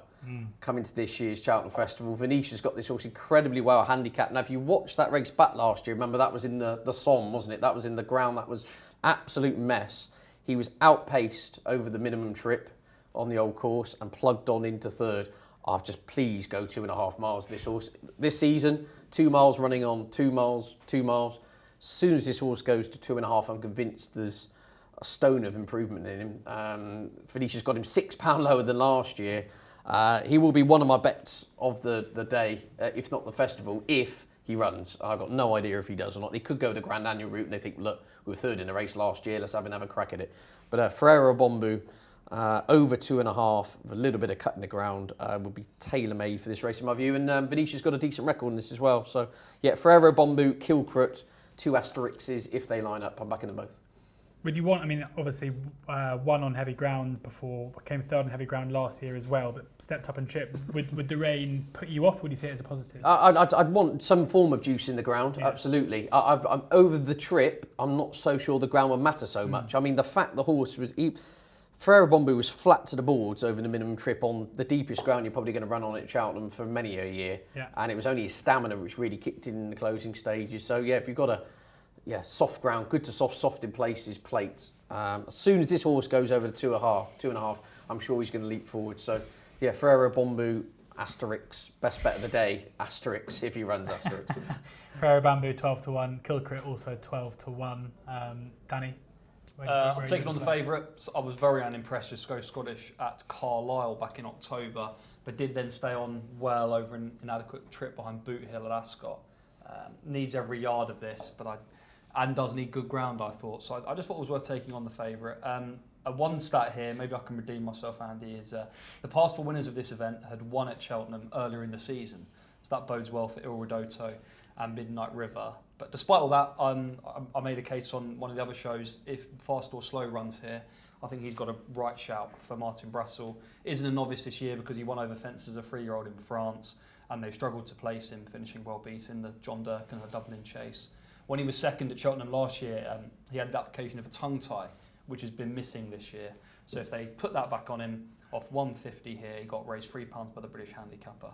coming to this year's Cheltenham Festival. Venetia's got this horse incredibly well handicapped. Now, if you watched that race back last year, remember that was in the Somme, wasn't it? That was in the ground. That was absolute mess. He was outpaced over the minimum trip on the old course and plugged on into third. I've just please go 2.5 miles this horse. This season, 2 miles running on, 2 miles, 2 miles. As soon as this horse goes to 2.5, I'm convinced there's a stone of improvement in him. Venetia's got him £6 lower than last year. He will be one of my bets of the day, if not the festival, if he runs. I've got no idea if he does or not. He could go the Grand Annual route and they think, look, we were third in the race last year, let's have another crack at it. But Ferrero Bombu, over 2.5, with a little bit of cut in the ground, would be tailor-made for this race in my view. And Venetia's got a decent record in this as well. So, yeah, Ferrero Bombu, Kilcrut, 2 asterisks if they line up. I'm backing them both. Would you want, I mean, obviously won on heavy ground before, came third on heavy ground last year as well, but stepped up and chipped. Would the rain put you off? Would you see it as a positive? I'd want some form of juice in the ground, Yeah. absolutely. I'm over the trip, I'm not so sure the ground would matter so much. I mean, the fact the horse was... Ferrero Bombu was flat to the boards over the minimum trip on the deepest ground you're probably going to run on at Cheltenham for many a year. Yeah. And it was only his stamina which really kicked in the closing stages. So, yeah, if you've got a soft ground, good to soft in places, plates. As soon as this horse goes over the 2.5, I'm sure he's going to leap forward. So, yeah, Ferrero Bombu, Asterix, best bet of the day, Asterix, if he runs Asterix. Ferrero Bamboo 12-1, Kilcrit also 12-1. Danny? I'm taking on the favourite. I was very unimpressed with Go Scottish at Carlisle back in October, but did then stay on well over an inadequate trip behind Boot Hill at Ascot. Needs every yard of this, and does need good ground, I thought. So I just thought it was worth taking on the favourite. One stat here, maybe I can redeem myself, Andy, is the past 4 winners of this event had won at Cheltenham earlier in the season. So that bodes well for Il Ridotto and Midnight River. But despite all that, I made a case on one of the other shows. If Fast or Slow runs here, I think he's got a right shout for Martin Brassel. Isn't a novice this year because he won over fence as a 3-year-old in France, and they've struggled to place him, finishing well beaten in the John Durkan and the Dublin Chase. When he was second at Cheltenham last year, he had the application of a tongue tie, which has been missing this year. So if they put that back on him, off 150 here, he got raised £3 by the British handicapper.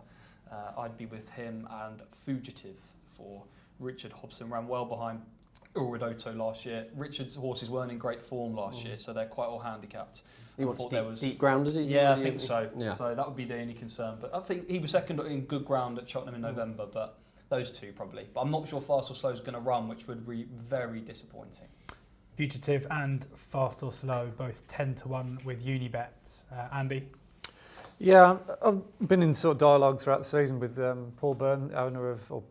I'd be with him and Fugitive for Richard Hobson. Ran well behind Il Ridotto last year. Richard's horses weren't in great form last year, so they're quite well handicapped. He wants deep ground, does he? Yeah, I think so. Yeah. So that would be the only concern. But I think he was second in good ground at Cheltenham in November, but those two probably. But I'm not sure Fast or Slow is going to run, which would be very disappointing. Fugitive and Fast or Slow, both 10-1 with Unibet. Andy? Yeah, I've been in sort of dialogue throughout the season with Paul Byrne,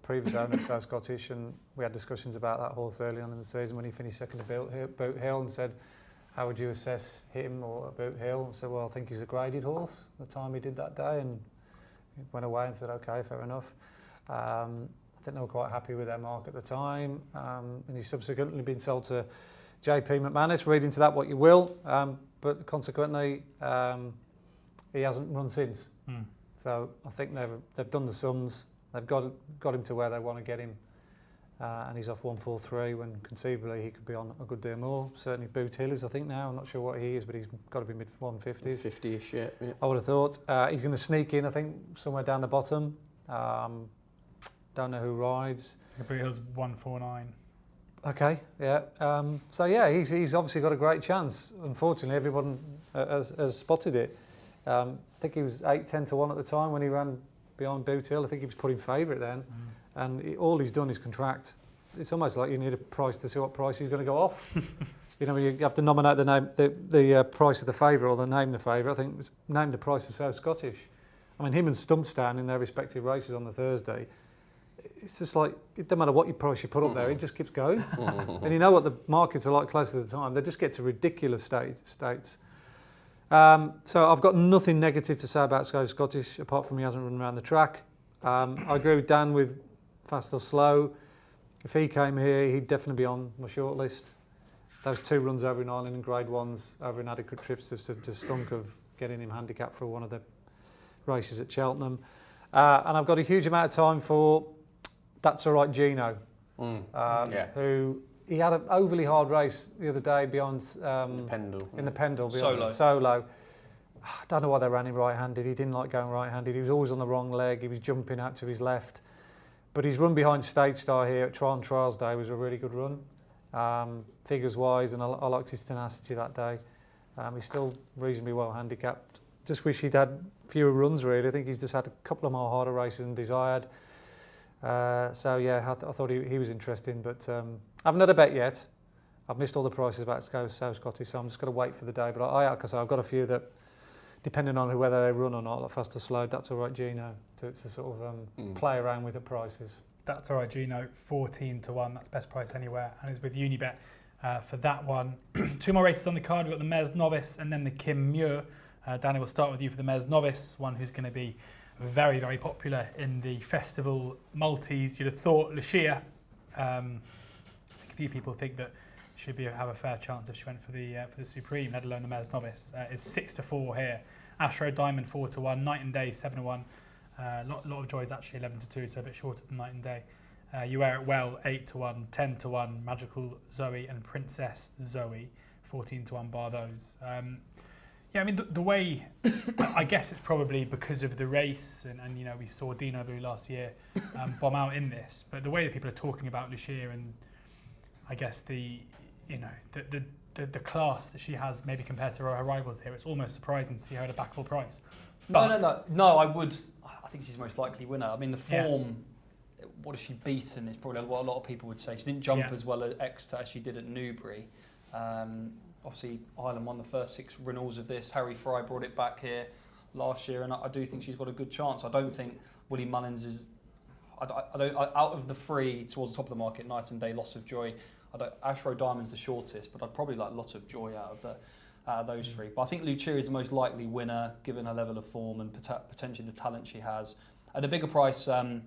previous owner of South Scottish, and we had discussions about that horse early on in the season when he finished second at Boot Hill, and said, how would you assess him or Boot Hill? And said, well, I think he's a graded horse the time he did that day, and he went away and said, okay, fair enough. I think they were quite happy with their mark at the time, and he's subsequently been sold to JP McManus. Read into that what you will, but consequently, he hasn't run since. So I think they've done the sums. They've got him to where they want to get him, and he's off 143 when conceivably he could be on a good deal more. Certainly Boot Hill is, I think now. I'm not sure what he is, but he's got to be mid 150s. 50ish, yeah. I would have thought he's going to sneak in. I think somewhere down the bottom. Don't know who rides. Boot Hill's 149. Okay, yeah. So yeah, he's obviously got a great chance. Unfortunately, everyone has spotted it. I think he was 8-10-1 at the time when he ran behind Boot Hill. I think he was put in favourite then, and all he's done is contract. It's almost like you need a price to see what price he's going to go off. You have to nominate the name, the price of the favourite or the name of the favourite. I think it was named the price for South Scottish. I mean, him and Stumpstan in their respective races on the Thursday. It's just like, it doesn't matter what price you put up there, it just keeps going. And you know what the markets are like close to the time. They just get to ridiculous states. So I've got nothing negative to say about South Scottish, apart from he hasn't run around the track. I agree with Dan with Fast or Slow. If he came here, he'd definitely be on my short list. Those 2 runs over in Ireland and Grade 1s over inadequate trips just stunk of getting him handicapped for one of the races at Cheltenham. And I've got a huge amount of time for That's All Right Gino, who he had an overly hard race the other day beyond in the Pendle beyond Solo. I don't know why they ran him right-handed. He didn't like going right-handed. He was always on the wrong leg. He was jumping out to his left. But his run behind Stage Star here at Trials Day was a really good run, figures-wise, and I liked his tenacity that day. He's still reasonably well handicapped. Just wish he'd had fewer runs, really. I think he's just had a couple of more harder races than desired. So yeah, I thought he was interesting, but I haven't had a bet yet. I've missed all the prices about South Scottish, so I'm just going to wait for the day. But like I say, I've got a few that, depending on whether they run or not, like Fast or Slow, That's All Right Gino, to sort of play around with the prices. That's All Right Gino, 14-1. That's best price anywhere, and is with Unibet for that one. 2 more races on the card. We've got the Mares Novice and then the Kim Muir. Danny, we'll start with you for the Mares Novice, one who's going to be very, very popular in the festival multis. You'd have thought Lucia. I think a few people think that have a fair chance if she went for the Supreme, let alone the Mares Novice. It's 6-4 here. Ashrow Diamond 4-1, Night and Day 7-1. Lot of Joy is actually 11-2, so a bit shorter than Night and Day. You Wear It Well 8-1, 10-1, Magical Zoe and Princess Zoe 14-1 bar those. Yeah, I mean the way I guess it's probably because of the race and you know we saw Dino Blue last year bomb out in this, but the way that people are talking about Lucia and I guess the class that she has maybe compared to her rivals here, it's almost surprising to see her at a backable price. But No. I think she's the most likely winner. I mean the form. What has she beaten is probably what a lot of people would say. She didn't jump as well at Exeter as she did at Newbury. Obviously, Ireland won the first 6 renewals of this. Harry Fry brought it back here last year, and I do think she's got a good chance. I don't think Willie Mullins is. Out of the 3 towards the top of the market, Night and Day, Lots of Joy. Ashrow Diamond's the shortest, but I'd probably like Lots of Joy out of those 3. But I think Lucia is the most likely winner, given her level of form and potentially the talent she has. At a bigger price, I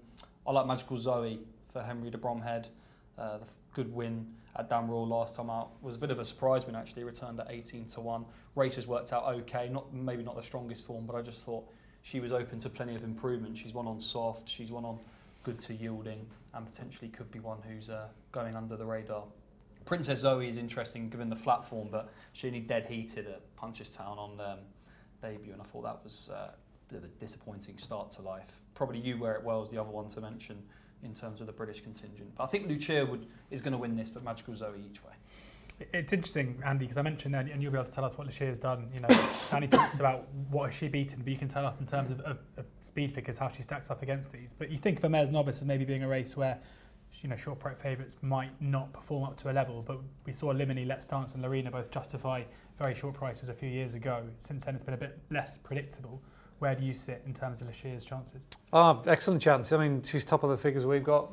like Magical Zoe for Henry de Bromhead. The good win at Damroyal last time out was a bit of a surprise win actually, returned at 18-1. Race has worked out okay, maybe not the strongest form, but I just thought she was open to plenty of improvement. She's won on soft, she's won on good to yielding, and potentially could be one who's going under the radar. Princess Zoe is interesting given the flat form, but she only dead heated at Punchestown on debut, and I thought that was a bit of a disappointing start to life. Probably You Wear It Well is the other one to mention in terms of the British contingent. But I think Lucia is going to win this, but Magical Zoe each way. It's interesting, Andy, because I mentioned that, and you'll be able to tell us what Lucia's done. You know, Andy talks about what has she beaten, but you can tell us in terms of speed figures how she stacks up against these. But you think of a Mares Novice as maybe being a race where, you know, short price favourites might not perform up to a level, but we saw Limini, Let's Dance and Lorena both justify very short prices a few years ago. Since then it's been a bit less predictable. Where do you sit in terms of Lucia's chances? Excellent chance. I mean, she's top of the figures we've got.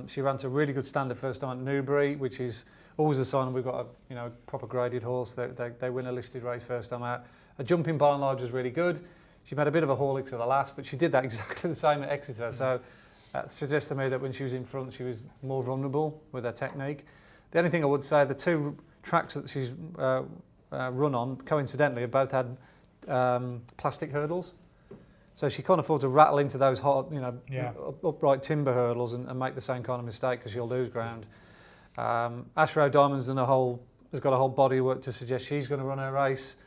She ran to a really good standard first time at Newbury, which is always a sign we've got a proper graded horse. They win a listed race first time out. Her jumping by and large was really good. She made a bit of a Horlicks at the last, but she did that exactly the same at Exeter. So that suggests to me that when she was in front, she was more vulnerable with her technique. The only thing I would say, the 2 tracks that she's run on, coincidentally, have both had plastic hurdles. So she can't afford to rattle into those hard, upright timber hurdles and make the same kind of mistake because she'll lose ground. Ashrow Diamond's has got a whole body of work to suggest she's going to run her race.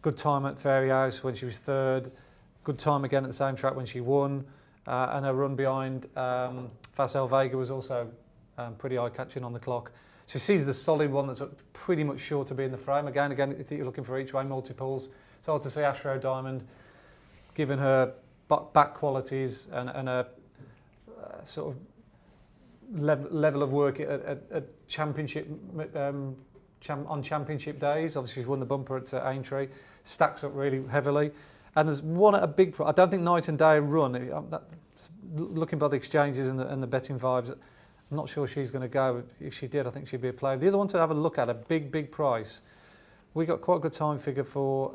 Good time at Fairy House when she was 3rd. Good time again at the same track when she won. And her run behind Facel Vega was also pretty eye-catching on the clock. So she's the solid one that's pretty much sure to be in the frame. Again, if you're looking for each way multiples, it's hard to see Ashrow Diamond, given her back qualities and a sort of level of work at championship on championship days. Obviously, she's won the bumper at Aintree, stacks up really heavily, and there's one at a big. I don't think Night and Day run. Looking by the exchanges and the betting vibes, I'm not sure she's going to go. If she did, I think she'd be a player. The other one to have a look at, a big price. We got quite a good time figure for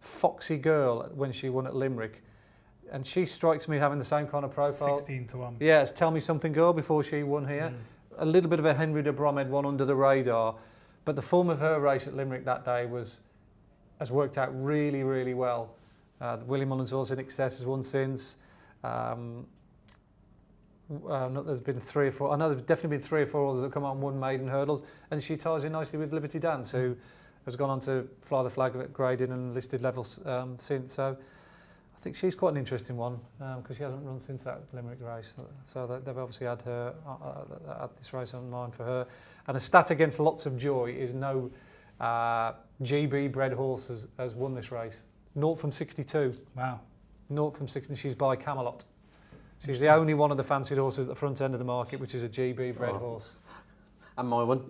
Foxy Girl when she won at Limerick. And she strikes me having the same kind of profile. 16-1. Yeah, it's Tell Me Something Girl before she won here. A little bit of a Henry de Bromhead one under the radar. But the form of her race at Limerick that day has worked out really, really well. Willie Mullins horse in excess has won since. There's been 3 or 4. I know there's definitely been 3 or 4 others that come on won maiden hurdles. And she ties in nicely with Liberty Dance, who has gone on to fly the flag at graded and listed levels since. So I think she's quite an interesting one because she hasn't run since that Limerick race. So they've obviously had her had this race on mind for her. And a stat against Lots of Joy is no GB bred horse has won this race. 0 from 62. Wow. 0 from 60. She's by Camelot. She's the only one of the fancied horses at the front end of the market, which is a GB bred horse. And my one.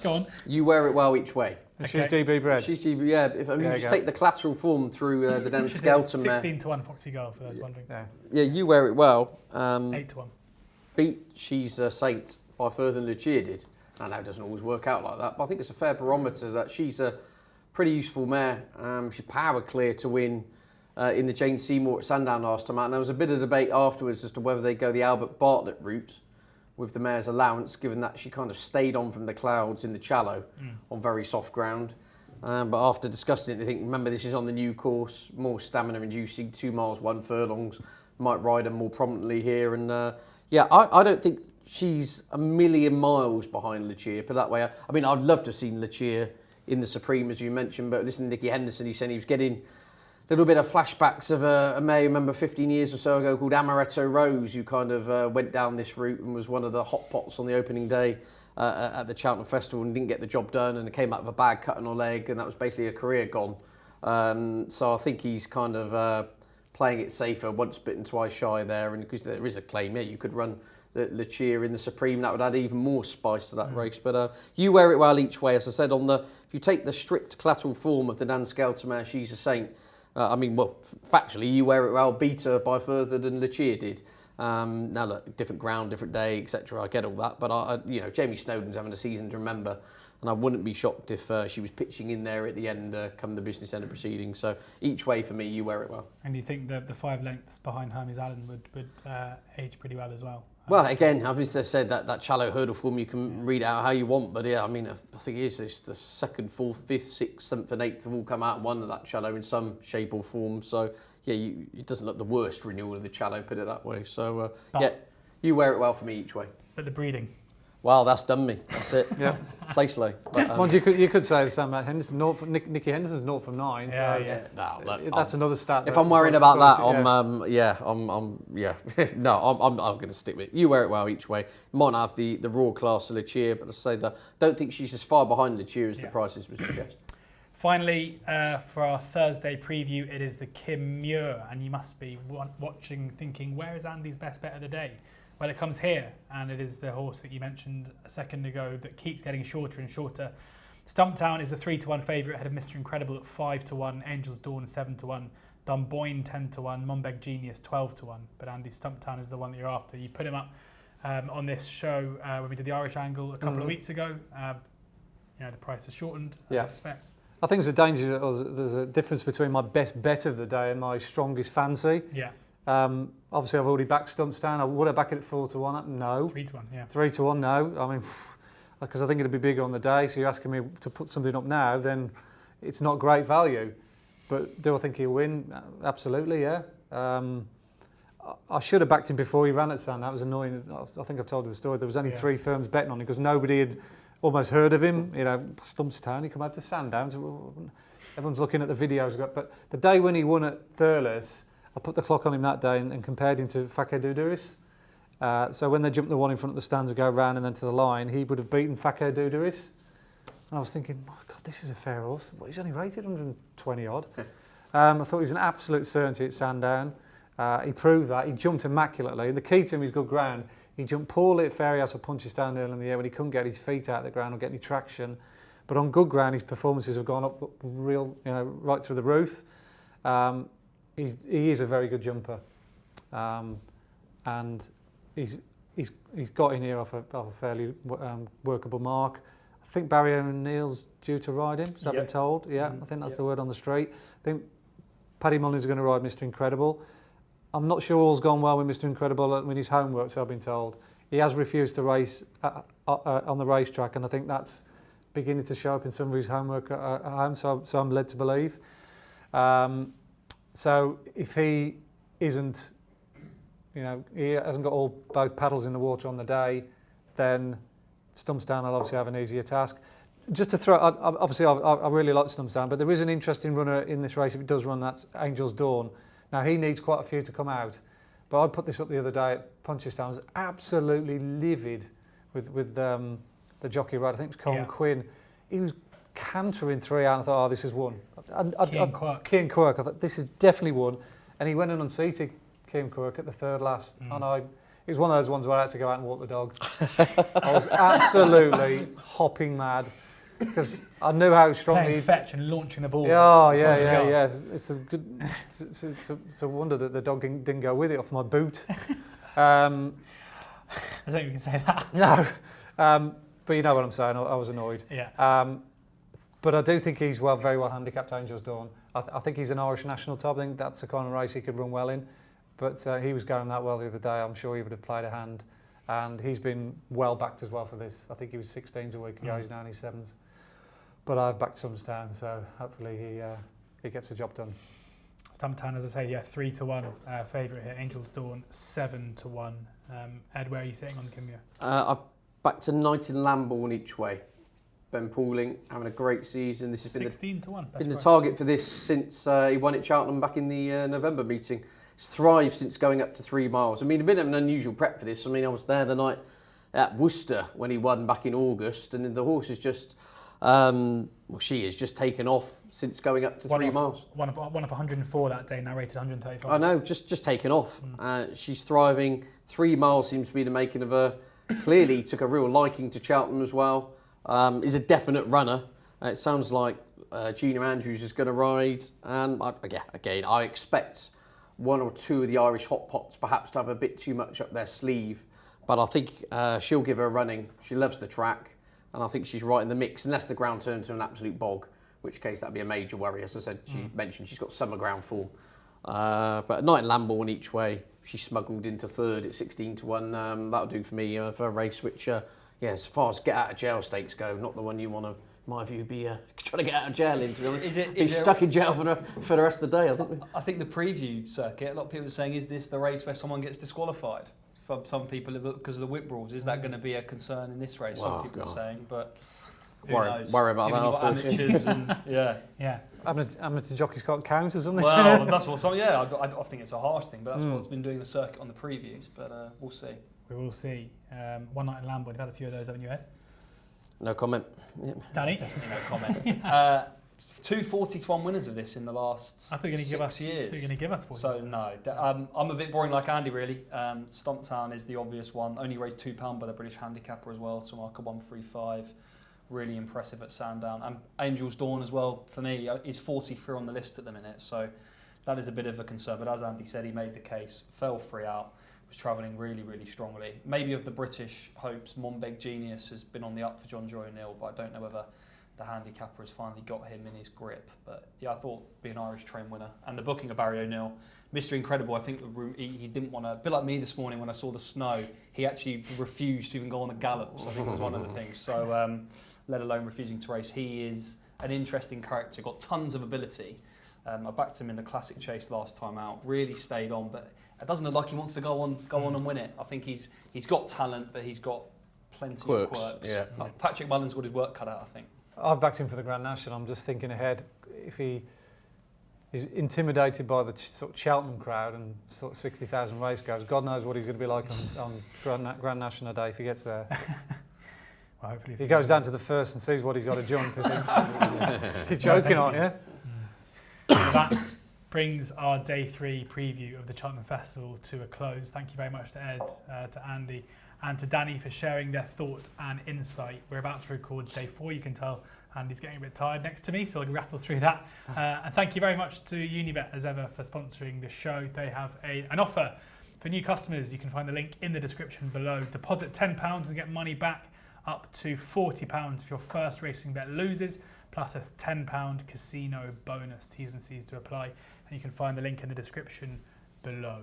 Go on. You Wear It Well each way. She's GB bred. She's GB, yeah. If you just take the collateral form through the dense skeleton there. 16-1 Foxy Girl, for those wondering. Yeah, You Wear It Well. 8-1. Beat She's a Saint by further than Lucia did. I know it doesn't always work out like that, but I think it's a fair barometer that she's a pretty useful mare. She powered clear to win in the Jane Seymour at Sandown last time out, and there was a bit of debate afterwards as to whether they go the Albert Bartlett route, with the mare's allowance, given that she kind of stayed on from the clouds in the Challow on very soft ground. But after discussing it, I think, remember, this is on the new course, more stamina inducing, 2 miles, 1 furlongs, might ride her more prominently here. And I don't think she's a million miles behind Lucia, but that way, I mean, I'd love to have seen Lucia in the Supreme, as you mentioned, but listen to Nicky Henderson, he said he was getting a little bit of flashbacks of a mare, remember 15 years or so ago, called Amaretto Rose, who kind of went down this route and was one of the hot pots on the opening day at the Cheltenham Festival and didn't get the job done, and it came out of a bag cutting her leg, and that was basically a career gone. So I think he's kind of playing it safer, once bitten, twice shy there, and because there is a claim here, you could run the Lucia in the Supreme, that would add even more spice to that race. But you wear it well each way. As I said, if you take the strict collateral form of the Dan Skelter mare, She's a Saint. Factually, you wear it well, beat her by further than Lucia did. Now look, different ground, different day, etc. I get all that, but Jamie Snowden's having a season to remember, and I wouldn't be shocked if she was pitching in there at the end, come the business end of proceedings. So each way for me, you wear it well. And you think the 5 lengths behind Hermes Allen would age pretty well as well? Well, again, I've just said that Challow hurdle form, you can read out how you want, but yeah, I mean, I think it is this, the 2nd, 4th, 5th, 6th, 7th and 8th have all come out and won that Challow in some shape or form. So yeah, it doesn't look the worst renewal of the Challow, put it that way. So you wear it well for me each way. But the breeding? Well, that's done me. That's it. Yeah. Place low. But, you could say the same about Henderson. Nicky Henderson's 0 from 9. Yeah. No, look, that's another stat. If I'm worrying about that, I'm going to stick with it. You wear it well each way. Might not have the raw class of Lucia, but I say that don't think she's as far behind Lucia as the prices would suggest. Finally, for our Thursday preview, it is the Kim Muir, and you must be watching, thinking, where is Andy's best bet of the day? Well, it comes here, and it is the horse that you mentioned a second ago that keeps getting shorter and shorter. Stumptown is a 3-1 favourite ahead of Mr. Incredible at 5-1, Angel's Dawn 7-1, Dunboyne 10-1, Monbeg Genius 12-1. But Andy, Stumptown is the one that you're after. You put him up on this show when we did the Irish Angle a couple of weeks ago. The price has shortened, as I expect. I think there's a difference between my best bet of the day and my strongest fancy. Yeah. Obviously, I've already backed Stumptown. Would I back it at 4-1? No. 3-1, yeah. 3-1, no. I mean, because I think it'll be bigger on the day. So you're asking me to put something up now, then it's not great value. But do I think he'll win? Absolutely, yeah. I should have backed him before he ran at Sand. That was annoying. I think I've told you the story. There was only 3 firms betting on him because nobody had almost heard of him. Stumptown, he come out to Sandown. Everyone's looking at the videos. But the day when he won at Thurles, I put the clock on him that day and compared him to Fakir Duduris. So when they jumped the one in front of the stands and go round and then to the line, he would have beaten Fakir Duduris. And I was thinking, my God, this is a fair horse. Well, he's only rated 120 odd. I thought he was an absolute certainty at Sandown. He proved that. He jumped immaculately. The key to him is good ground. He jumped poorly at Fairyhouse or punches down early in the air when he couldn't get his feet out of the ground or get any traction. But on good ground, his performances have gone up right through the roof. He is a very good jumper, and he's got in here off a fairly workable mark. I think Barry O'Neill's due to ride him, so I've been told. Yeah, I think that's the word on the street. I think Paddy Mullins is going to ride Mr. Incredible. I'm not sure all's gone well with Mr. Incredible with his homework, so I've been told. He has refused to race on the racetrack, and I think that's beginning to show up in some of his homework at home, so I'm led to believe. So if he isn't, he hasn't got both paddles in the water on the day, then Stumptown will obviously have an easier task. Just to throw, obviously I really like Stumptown, but there is an interesting runner in this race if it does run, that's Angel's Dawn. Now he needs quite a few to come out, but I put this up the other day at Punchestown. I was absolutely livid with the jockey ride. I think it was Colin Quinn. He was cantering 3 out and I thought, this is one. Kean Quirk. I thought, this is definitely one. And he went and unseated Kean Quirk at the 3rd last. And it was one of those ones where I had to go out and walk the dog. I was absolutely hopping mad because I knew how strongly... Playing fetch and launching the ball. Yeah. It's a wonder that the dog didn't go with it off my boot. I don't think you can say that. No. But you know what I'm saying. I was annoyed. Yeah. But I do think he's very well handicapped, Angel's Dawn. I think he's an Irish national type. I think that's the kind of race he could run well in. But he was going that well the other day. I'm sure he would have played a hand. and he's been well backed as well for this. I think he was 16s a week ago, he's now in his 7s. But I've backed Sumstown, so hopefully he gets the job done. Stumptown, as I say, 3-1 favourite here. Angel's Dawn 7-1. Ed, where are you sitting on Kimia? I've backed to 19 Lambourne each way. Ben Pauling having a great season. This has 16-1. Been the target for this since he won at Cheltenham back in the November meeting. He's thrived since going up to 3 miles. I mean, a bit of an unusual prep for this. I mean, I was there the night at Worcester when he won back in August, and the horse is just, she is just taken off since going up to 3 miles. One of 104 that day, now rated 135. I know, just taken off. She's thriving. 3 miles seems to be the making of her. Clearly took a real liking to Cheltenham as well. Is a definite runner. It sounds like Gina Andrews is going to ride. And again, I expect 1 or 2 of the Irish hot pots perhaps to have a bit too much up their sleeve. But I think she'll give her a running. She loves the track. And I think she's right in the mix, unless the ground turns to an absolute bog, in which case that'd be a major worry. As I said, she mentioned she's got summer ground form. But Knight and Lambourne each way, she smuggled into 3rd at 16-1. That'll do for me for a race which, as far as get out of jail stakes go, not the one you want to, in my view, be trying to get out of jail in, to be honest. Be stuck in jail for the rest of the day, I think. I think the preview circuit, a lot of people are saying, is this the race where someone gets disqualified? For some people, because of the whip rules, is that going to be a concern in this race? Some people are saying, but who knows? Worry about Given that afterwards. Amateurs and, yeah. Amateur jockeys can't count, isn't they? Well, that's what some. Yeah, I think it's a harsh thing, but that's what's been doing the circuit on the previews. But we'll see. We will see. One Night in Lambourne. You've had a few of those, haven't you, Ed? No comment. Yeah. Danny? Definitely no comment. 2 40-1 winners of this in the last 6 years. I thought you were going to give us 40. So no, I'm a bit boring like Andy really. Stumptown is the obvious one. Only raised £2 by the British handicapper as well, to mark a 135. Really impressive at Sandown. And Angel's Dawn as well, for me, is 43 on the list at the minute. So that is a bit of a concern. But as Andy said, he made the case, fell 3 out, was travelling really, really strongly. Maybe of the British hopes, Monbeg Genius has been on the up for John Joy O'Neill, but I don't know whether the handicapper has finally got him in his grip. But yeah, I thought be an Irish train winner. And the booking of Barry O'Neill, Mr. Incredible, I think he didn't want to, a bit like me this morning when I saw the snow, he actually refused to even go on the gallops, I think was one of the things. So let alone refusing to race. He is an interesting character, got tons of ability. I backed him in the Classic Chase last time out, really stayed on, but it doesn't look like he wants to go on and win it. I think he's got talent, but he's got plenty of quirks. Yeah. Patrick Mullen's got his work cut out, I think. I've backed him for the Grand National. I'm just thinking ahead. If he is intimidated by the sort of Cheltenham crowd and sort of 60,000 race goes, God knows what he's going to be like on Grand National Day if he gets there. Well, hopefully if he goes down to the first and sees what he's got to jump, you're joking, aren't you? That brings our day 3 preview of the Cheltenham Festival to a close. Thank you very much to Ed, to Andy, and to Danny for sharing their thoughts and insight. We're about to record day 4. You can tell Andy's getting a bit tired next to me, so I'll rattle through that. And thank you very much to Unibet, as ever, for sponsoring the show. They have an offer for new customers. You can find the link in the description below. Deposit £10 and get money back up to £40 if your first racing bet loses, plus a £10 casino bonus. T's and C's to apply. And you can find the link in the description below.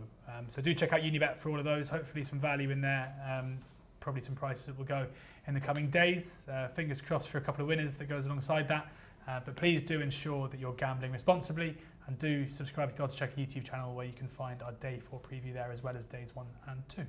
So do check out Unibet for all of those. Hopefully some value in there. Probably some prices that will go in the coming days. Fingers crossed for a couple of winners that goes alongside that. But please do ensure that you're gambling responsibly, and do subscribe to the Oddschecker YouTube channel, where you can find our day 4 preview there, as well as days 1 and 2.